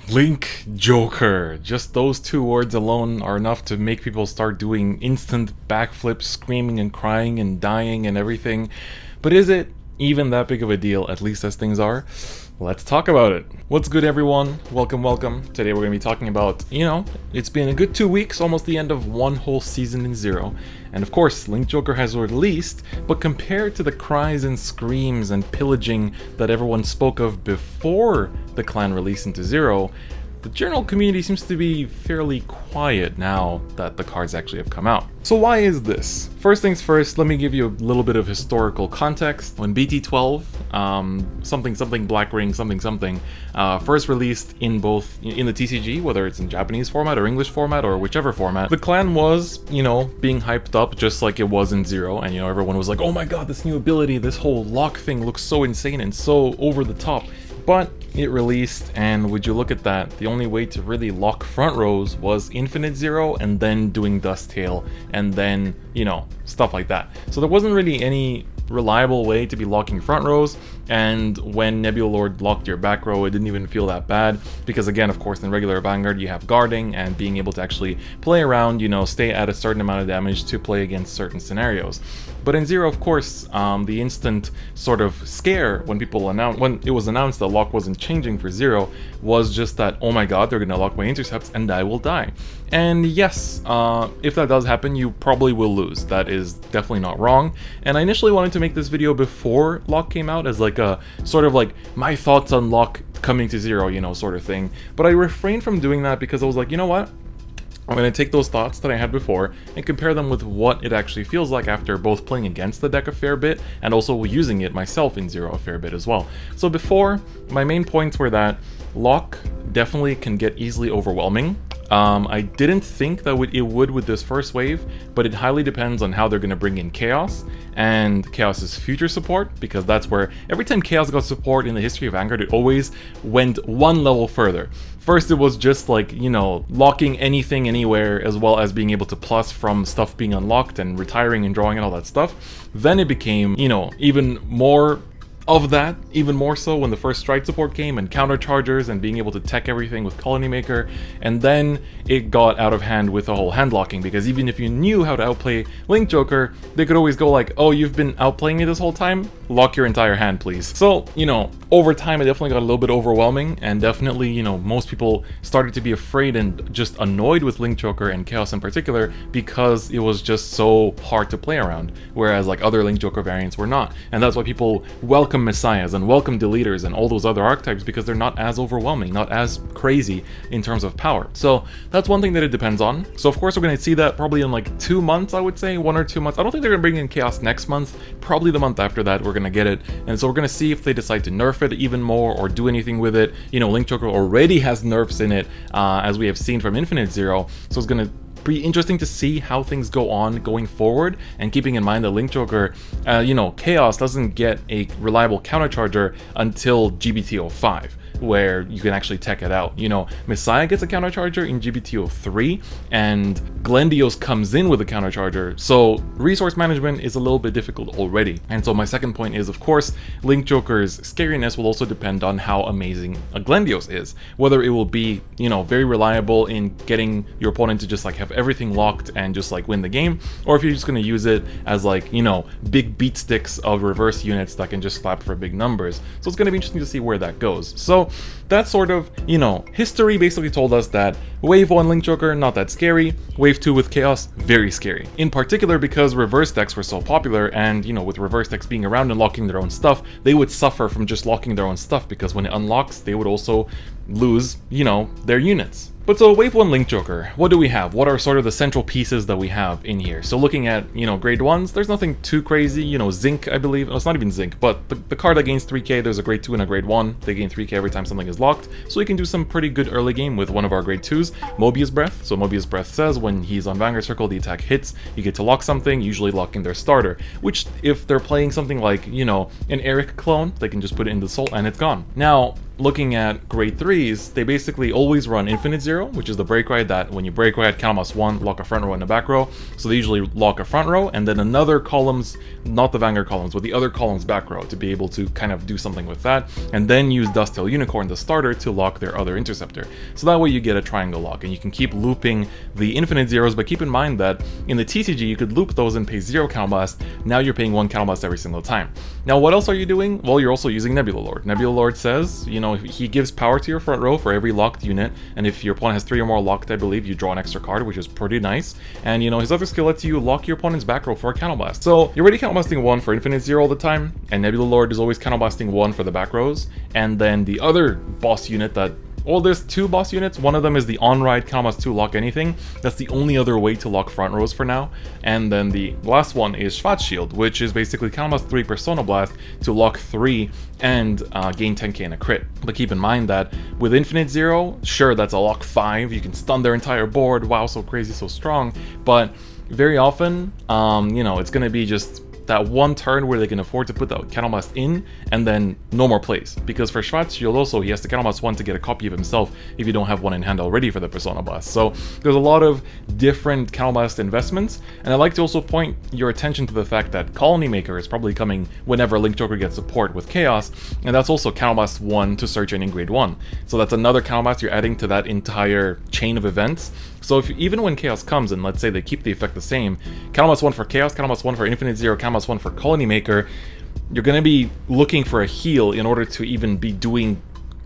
Link Joker. Just those two words alone are enough to make people start doing instant backflips, screaming and crying and dying and everything. But is it even that big of a deal, at least as things are? Let's talk about it. What's good, everyone? Welcome. Today we're going to be talking about, it's been a good 2 weeks, almost the end of one whole season in Zero. And of course, Link Joker has released, but compared to the cries and screams and pillaging that everyone spoke of before the clan release into Zero, the general community seems to be fairly quiet now that the cards actually have come out. So why is this? First things first, let me give you a little bit of historical context. When BT12, something Black Ring, first released in the TCG, whether it's in Japanese format or English format or whichever format, the clan was, being hyped up just like it was in Zero, and everyone was like, oh my god, this new ability, this whole lock thing looks so insane and so over the top. But it released, and would you look at that, the only way to really lock front rows was Infinite Zero and then doing Dust Tail and then, stuff like that. So there wasn't really any reliable way to be locking front rows, and when Nebula Lord locked your back row, it didn't even feel that bad, because again, of course, in regular Vanguard you have guarding and being able to actually play around, stay at a certain amount of damage to play against certain scenarios. But in Zero, of course, the instant sort of scare when it was announced that lock wasn't changing for Zero was just that, oh my god, they're gonna lock my intercepts and I will die. And yes, if that does happen, you probably will lose. That is definitely not wrong. And I initially wanted to make this video before lock came out as like a sort of like my thoughts on lock coming to Zero, sort of thing. But I refrained from doing that because I was like, you know what? I'm going to take those thoughts that I had before and compare them with what it actually feels like after both playing against the deck a fair bit and also using it myself in Zero a fair bit as well. So before, my main points were that lock definitely can get easily overwhelming. I didn't think that it would with this first wave, but it highly depends on how they're going to bring in Chaos and Chaos's future support, because that's where every time Chaos got support in the history of Vanguard, it always went one level further. First, it was just like, locking anything anywhere, as well as being able to plus from stuff being unlocked and retiring and drawing and all that stuff. Then it became, even more of that, even more so when the first strike support came and counter chargers and being able to tech everything with Colony Maker, and then it got out of hand with the whole hand locking, because even if you knew how to outplay Link Joker, they could always go like, oh, you've been outplaying me this whole time? Lock your entire hand, please. So, over time it definitely got a little bit overwhelming, and definitely, most people started to be afraid and just annoyed with Link Joker and Chaos in particular, because it was just so hard to play around, whereas like other Link Joker variants were not. And that's why people welcome Messiahs and welcome Deleters and all those other archetypes, because they're not as overwhelming, not as crazy in terms of power. So that's one thing that it depends on. So of course we're going to see that probably in like 2 months, I would say, 1 or 2 months. I don't think they're going to bring in Chaos next month. Probably the month after that we're going to get it. And so we're going to see if they decide to nerf it even more or do anything with it. Link Joker already has nerfs in it, as we have seen from Infinite Zero. So it's going to be interesting to see how things go on going forward, and keeping in mind that Link Joker, Chaos doesn't get a reliable countercharger until GBT05, where you can actually tech it out. Messiah gets a countercharger in GBT03, and Glendios comes in with a countercharger, so resource management is a little bit difficult already. And so my second point is, of course, Link Joker's scariness will also depend on how amazing a Glendios is. Whether it will be, very reliable in getting your opponent to just like have everything locked and just like win the game, or if you're just going to use it as like, big beat sticks of reverse units that can just slap for big numbers. So it's going to be interesting to see where that goes. So that sort of, history basically told us that Wave 1 Link Joker, not that scary. Wave 2 with Chaos, very scary. In particular because reverse decks were so popular, and, with reverse decks being around and locking their own stuff, they would suffer from just locking their own stuff, because when it unlocks, they would also lose, their units. But so Wave 1 Link Joker, what do we have? What are sort of the central pieces that we have in here? So looking at, grade 1s, there's nothing too crazy. Zinc, I believe. No, it's not even Zinc, but the card that gains 3k, there's a grade 2 and a grade 1. They gain 3k every time something is locked. So we can do some pretty good early game with one of our grade 2s. Mobius Breath. So Mobius Breath says when he's on Vanguard Circle, the attack hits, you get to lock something, usually locking their starter. Which, if they're playing something like, an Eric clone, they can just put it in the soul and it's gone. Now, looking at grade 3s, they basically always run Infinite Zero, which is the break ride that when you break ride, count +1, lock a front row and a back row. So they usually lock a front row, and then another columns, not the Vanguard columns, but the other columns back row to be able to kind of do something with that, and then use Dusttail Unicorn, the starter, to lock their other interceptor. So that way you get a triangle lock, and you can keep looping the Infinite Zeros, but keep in mind that in the TCG you could loop those and pay 0 counterblast. Now you're paying 1 counterblast every single time. Now what else are you doing? Well, you're also using Nebula Lord. Nebula Lord says, you know, he gives power to your front row for every locked unit, and if your opponent has 3 or more locked, I believe, you draw an extra card, which is pretty nice. And you know, his other skill lets you lock your opponent's back row for a counterblast. So you're already counterblasting 1 for Infinite Zero all the time, and Nebula Lord is always counterblasting 1 for the back rows. And then the other boss unit that, well, there's 2 boss units. One of them is the on-ride counterblast 2 lock anything. That's the only other way to lock front rows for now. And then the last one is Schwarzschild, which is basically counterblast 3 Persona Blast to lock 3 and gain 10k in a crit. But keep in mind that with Infinite Zero, sure, that's a lock 5. You can stun their entire board. Wow, so crazy, so strong. But very often, you know, it's going to be just that one turn where they can afford to put the counterblast in, and then no more plays. Because for Schwarzschild also, he has to counterblast 1 to get a copy of himself if you don't have one in hand already for the Persona Blast. So there's a lot of different counterblast investments, and I'd like to also point your attention to the fact that Colony Maker is probably coming whenever Link Joker gets support with Chaos, and that's also counterblast 1 to Search in grade 1. So that's another counterblast you're adding to that entire chain of events. So if even when Chaos comes, and let's say they keep the effect the same, counterblast 1 for Chaos, counterblast 1 for Infinite Zero, counterblast 1 for Colony Maker, you're going to be looking for a heal in order to even be doing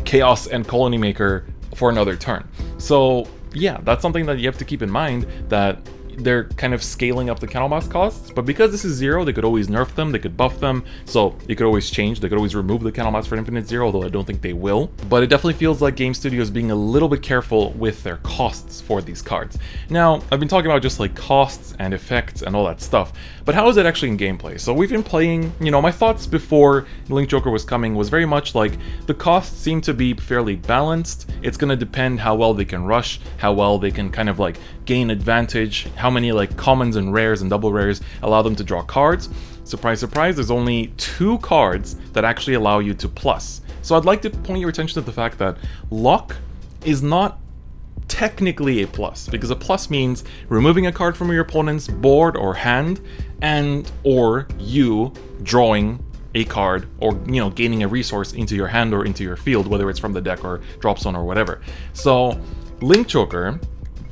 Chaos and Colony Maker for another turn. So yeah, that's something that you have to keep in mind, that they're kind of scaling up the counterblast costs, but because this is 0, they could always nerf them, they could buff them, so you could always change, they could always remove the counterblast for Infinite Zero, although I don't think they will. But it definitely feels like Game Studio is being a little bit careful with their costs for these cards. Now, I've been talking about just like costs and effects and all that stuff, but how is it actually in gameplay? So we've been playing, you know, my thoughts before Link Joker was coming was very much like the costs seem to be fairly balanced. It's going to depend how well they can rush, how well they can kind of like gain advantage, how many like commons and rares and double rares allow them to draw cards. Surprise, surprise, there's only 2 cards that actually allow you to plus. So I'd like to point your attention to the fact that Lock is not technically a plus, because a plus means removing a card from your opponent's board or hand, and or you drawing a card, or you know, gaining a resource into your hand or into your field, whether it's from the deck or drop zone or whatever. So Link Joker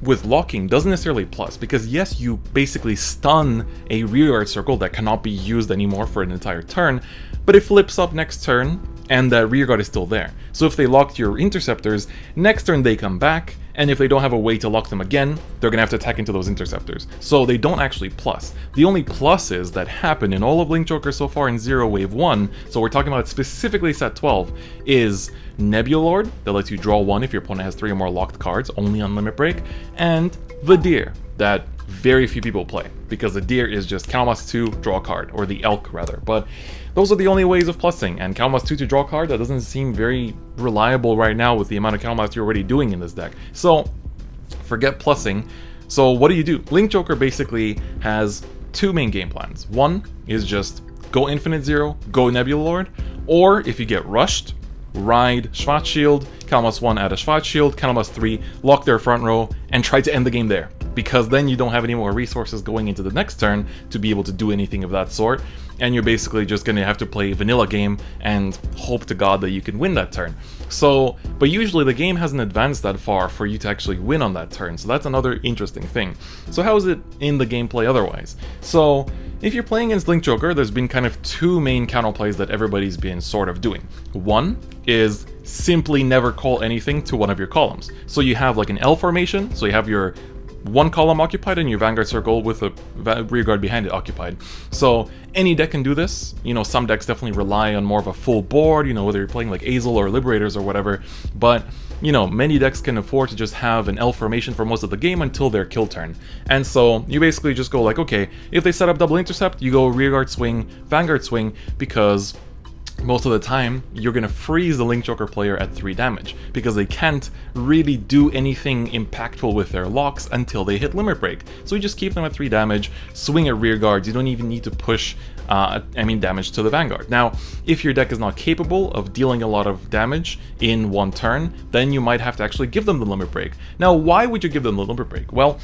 with locking doesn't necessarily plus, because yes, you basically stun a rearguard circle that cannot be used anymore for an entire turn, but it flips up next turn and that rearguard is still there. So if they locked your interceptors, next turn they come back, and if they don't have a way to lock them again, they're gonna have to attack into those interceptors. So they don't actually plus. The only pluses that happen in all of Link Joker so far in Zero Wave 1, so we're talking about specifically set 12, is Nebula Lord, that lets you draw 1 if your opponent has 3 or more locked cards, only on Limit Break, and the Deer, that very few people play, because the Deer is just counterblast 2, draw a card, or the Elk rather, but those are the only ways of plussing, and counterblast 2 to draw a card, that doesn't seem very reliable right now with the amount of counterblast you're already doing in this deck. So, forget plussing. So what do? Link Joker basically has 2 main game plans. One is just go Infinite Zero, go Nebula Lord, or if you get rushed, ride Schwarzschild, counterblast 1 add a Schwarzschild, counterblast 3, lock their front row, and try to end the game there. Because then you don't have any more resources going into the next turn to be able to do anything of that sort, and you're basically just going to have to play a vanilla game and hope to God that you can win that turn. So, but usually the game hasn't advanced that far for you to actually win on that turn, so that's another interesting thing. So how is it in the gameplay otherwise? So, if you're playing against Link Joker, there's been kind of 2 main counterplays that everybody's been sort of doing. One is simply never call anything to one of your columns. So you have like an L formation, so you have your 1 column occupied and your Vanguard circle with a rearguard behind it occupied. So any deck can do this. You know, some decks definitely rely on more of a full board, you know, whether you're playing like Azel or Liberators or whatever, but you know, many decks can afford to just have an L formation for most of the game until their kill turn. And so you basically just go like, okay, if they set up double intercept, you go rearguard swing, Vanguard swing, because most of the time, you're going to freeze the Link Joker player at 3 damage, because they can't really do anything impactful with their locks until they hit Limit Break. So you just keep them at 3 damage, swing at rear guards, you don't even need to push damage to the Vanguard. Now, if your deck is not capable of dealing a lot of damage in one turn, then you might have to actually give them the Limit Break. Now, why would you give them the Limit Break? Well,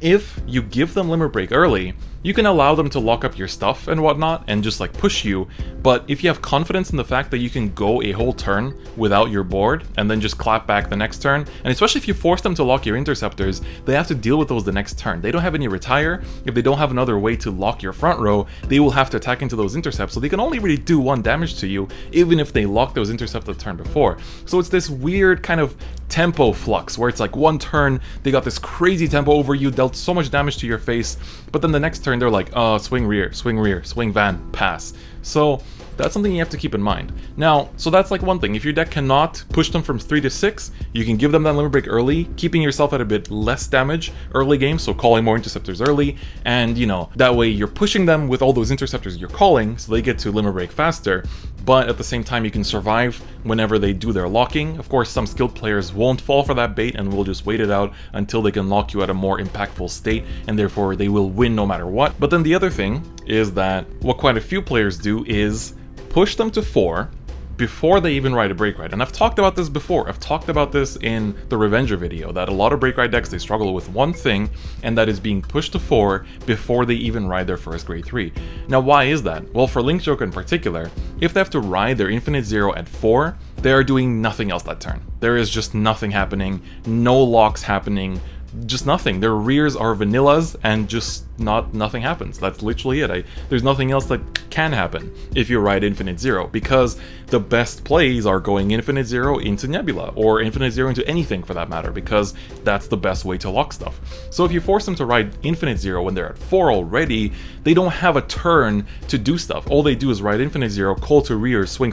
if you give them Limit Break early, you can allow them to lock up your stuff and whatnot and just like push you, but if you have confidence in the fact that you can go a whole turn without your board and then just clap back the next turn, and especially if you force them to lock your interceptors, they have to deal with those the next turn. They don't have any retire. If they don't have another way to lock your front row, they will have to attack into those intercepts, so they can only really do 1 damage to you, even if they lock those intercepts the turn before. So it's this weird kind of tempo flux where it's like 1 turn they got this crazy tempo over you, dealt so much damage to your face, but then the next turn they're like, swing rear, swing van, pass. So that's something you have to keep in mind. Now, so that's like one thing. If your deck cannot push them from 3 to 6, you can give them that Limit Break early, keeping yourself at a bit less damage early game, so calling more interceptors early, and you know, that way you're pushing them with all those interceptors you're calling, so they get to Limit Break faster, but at the same time you can survive whenever they do their locking. Of course, some skilled players won't fall for that bait and will just wait it out until they can lock you at a more impactful state, and therefore they will win no matter what. But then the other thing is that what quite a few players do is push them to 4 before they even ride a Break Ride. And I've talked about this before. I've talked about this in the Revenger video, that a lot of Break Ride decks, they struggle with one thing, and that is being pushed to 4 before they even ride their first Grade 3. Now, why is that? Well, for Link Joker in particular, if they have to ride their Infinite Zero at 4, they are doing nothing else that turn. There is just nothing happening, no locks happening, just nothing. Their rears are vanillas and just nothing happens. That's literally it. There's nothing else that can happen if you ride Infinite Zero, because the best plays are going Infinite Zero into Nebula, or Infinite Zero into anything for that matter, because that's the best way to lock stuff. So if you force them to ride Infinite Zero when they're at 4 already, they don't have a turn to do stuff. All they do is ride Infinite Zero, call to rear, swing,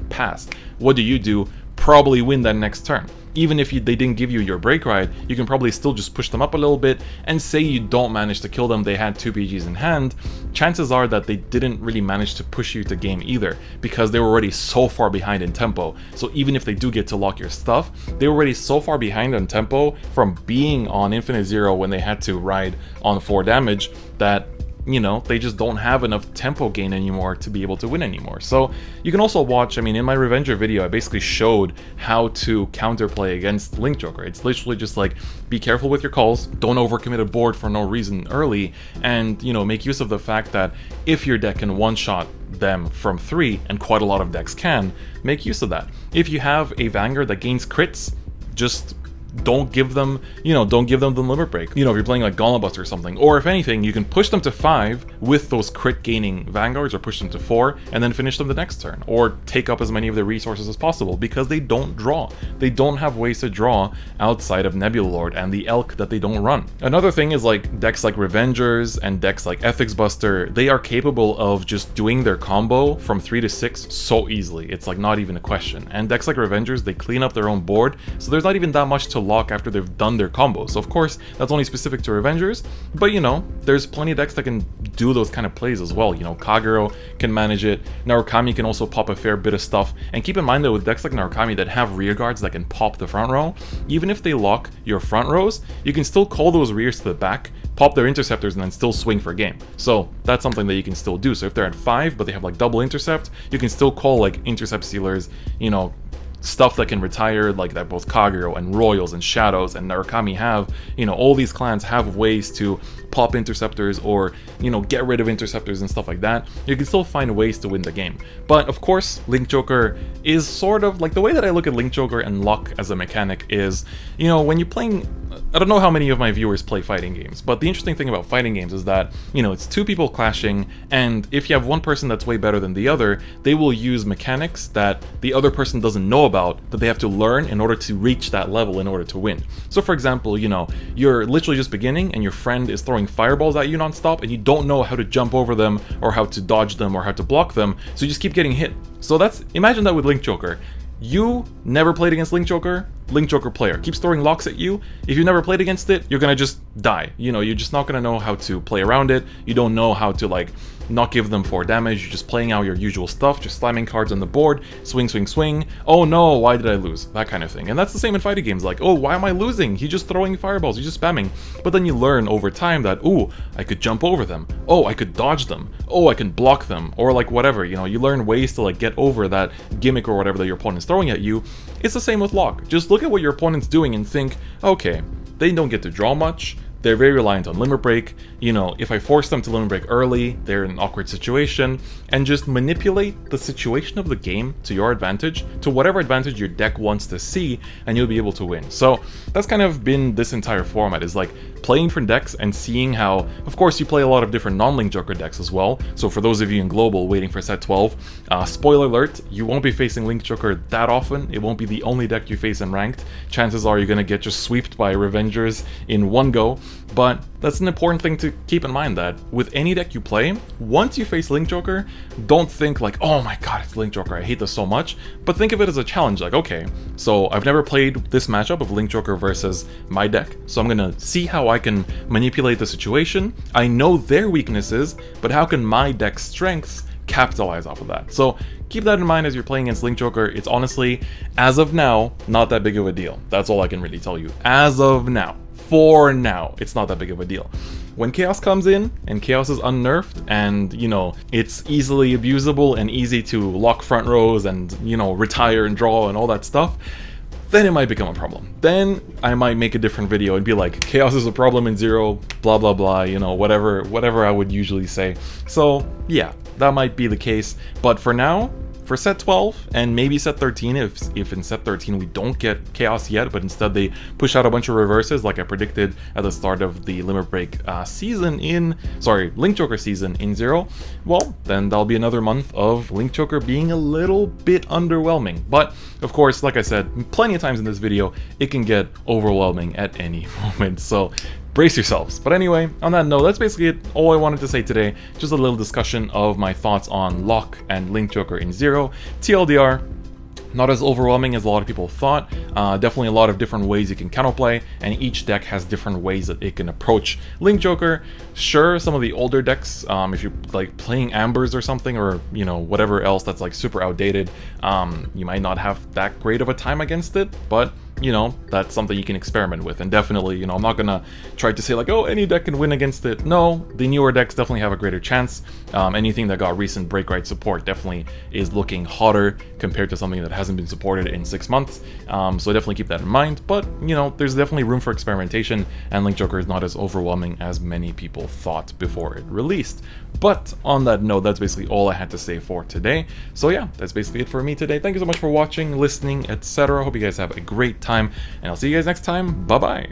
pass. What do? Probably win that next turn. Even if they didn't give you your Break Ride, you can probably still just push them up a little bit, and say you don't manage to kill them, they had 2 PGs in hand, chances are that they didn't really manage to push you to game either, because they were already so far behind in tempo. So even if they do get to lock your stuff, they were already so far behind on tempo from being on Infinite Zero when they had to ride on 4 damage that, you know, they just don't have enough tempo gain anymore to be able to win anymore. So you can also watch, I mean, in my Revenger video, I basically showed how to counterplay against Link Joker. It's literally just like, be careful with your calls, don't overcommit a board for no reason early, and, you know, make use of the fact that if your deck can one-shot them from 3, and quite a lot of decks can, make use of that. If you have a Vanguard that gains crits, just don't give them, don't give them the Limit Break. You know, if you're playing like Gauntlet Buster or something, or if anything, you can push them to 5 with those crit gaining Vanguards, or push them to 4 and then finish them the next turn, or take up as many of their resources as possible, because they don't draw. They don't have ways to draw outside of Nebula Lord and the Elk that they don't run. Another thing is like decks like Revengers and decks like Ethics Buster, they are capable of just doing their combo from 3 to 6 so easily. It's like not even a question. And decks like Revengers, they clean up their own board, so there's not even that much to lock after they've done their combos. So of course, that's only specific to Revengers, but you know, there's plenty of decks that can do those kind of plays as well. You know, Kagero can manage it, Narukami can also pop a fair bit of stuff, and keep in mind that with decks like Narukami that have rear guards that can pop the front row, even if they lock your front rows, you can still call those rears to the back, pop their interceptors, and then still swing for game. So that's something that you can still do. So if they're at 5 but they have like double intercept, you can still call like intercept sealers, you know, stuff that can retire, like that both Kagero and Royals and Shadows and Narukami have. You know, all these clans have ways to pop interceptors, or, you know, get rid of interceptors and stuff like that. You can still find ways to win the game. But of course, Link Joker is sort of like, the way that I look at Link Joker and luck as a mechanic is, you know, when you're playing, I don't know how many of my viewers play fighting games, but the interesting thing about fighting games is that, you know, it's 2 people clashing, and if you have one person that's way better than the other, they will use mechanics that the other person doesn't know about, that they have to learn in order to reach that level in order to win. So for example, you know, you're literally just beginning and your friend is throwing fireballs at you nonstop, and you don't know how to jump over them, or how to dodge them, or how to block them, so you just keep getting hit. So imagine that with Link Joker. You never played against Link Joker, Link Joker player keeps throwing locks at you, if you've never played against it, you're gonna just die. You know, you're just not gonna know how to play around it. You don't know how to like not give them 4 damage. You're just playing out your usual stuff, just slamming cards on the board, swing, swing, swing. Oh no, why did I lose? That kind of thing. And that's the same in fighting games, like, oh, why am I losing? He's just throwing fireballs, he's just spamming. But then you learn over time that, ooh, I could jump over them. Oh, I could dodge them. Oh, I can block them. Or like whatever, you know, you learn ways to like get over that gimmick or whatever that your opponent's throwing at you. It's the same with lock. Just look at what your opponent's doing and think, okay, they don't get to draw much. They're very reliant on limit break. You know, if I force them to limit break early, they're in an awkward situation, and just manipulate the situation of the game to your advantage, to whatever advantage your deck wants to see, and you'll be able to win. So that's kind of been this entire format, is like playing different decks and seeing how, of course, you play a lot of different non-Link Joker decks as well. So for those of you in Global waiting for set 12, spoiler alert, you won't be facing Link Joker that often. It won't be the only deck you face in Ranked. Chances are you're gonna get just swept by Revengers in one go. But that's an important thing to keep in mind, that with any deck you play, once you face Link Joker, don't think like, oh my god, it's Link Joker, I hate this so much, but think of it as a challenge, like, okay, so I've never played this matchup of Link Joker versus my deck, so I'm gonna see how I can manipulate the situation. I know their weaknesses, but how can my deck's strengths capitalize off of that? So keep that in mind as you're playing against Link Joker. It's honestly, as of now, not that big of a deal. That's all I can really tell you. As of now. For now, it's not that big of a deal. When Chaos comes in, and Chaos is unnerfed, and, you know, it's easily abusable and easy to lock front rows and, you know, retire and draw and all that stuff, then it might become a problem. Then I might make a different video and be like, Chaos is a problem in Zero, blah blah blah, you know, whatever I would usually say. So yeah, that might be the case, but for now, for set 12 and maybe set 13, if in set 13 we don't get Chaos yet, but instead they push out a bunch of reverses like I predicted at the start of the Limit Break Link Joker season in Zero, well, then that'll be another month of Link Joker being a little bit underwhelming. But of course, like I said plenty of times in this video, it can get overwhelming at any moment, so brace yourselves. But anyway, on that note, that's basically it. All I wanted to say today, just a little discussion of my thoughts on Lock and Link Joker in Zero. TLDR, not as overwhelming as a lot of people thought. Definitely a lot of different ways you can counterplay, and each deck has different ways that it can approach Link Joker. Sure, some of the older decks, if you're like playing Ambers or something, or you know, whatever else that's like super outdated, you might not have that great of a time against it, but you know, that's something you can experiment with. And definitely, you know, I'm not gonna try to say like, oh, any deck can win against it. No, the newer decks definitely have a greater chance. Anything that got recent break right support definitely is looking hotter compared to something that hasn't been supported in 6 months. So definitely keep that in mind. But, you know, there's definitely room for experimentation, and Link Joker is not as overwhelming as many people thought before it released. But on that note, that's basically all I had to say for today. So yeah, that's basically it for me today. Thank you so much for watching, listening, etc. Hope you guys have a great time, and I'll see you guys next time. Bye bye.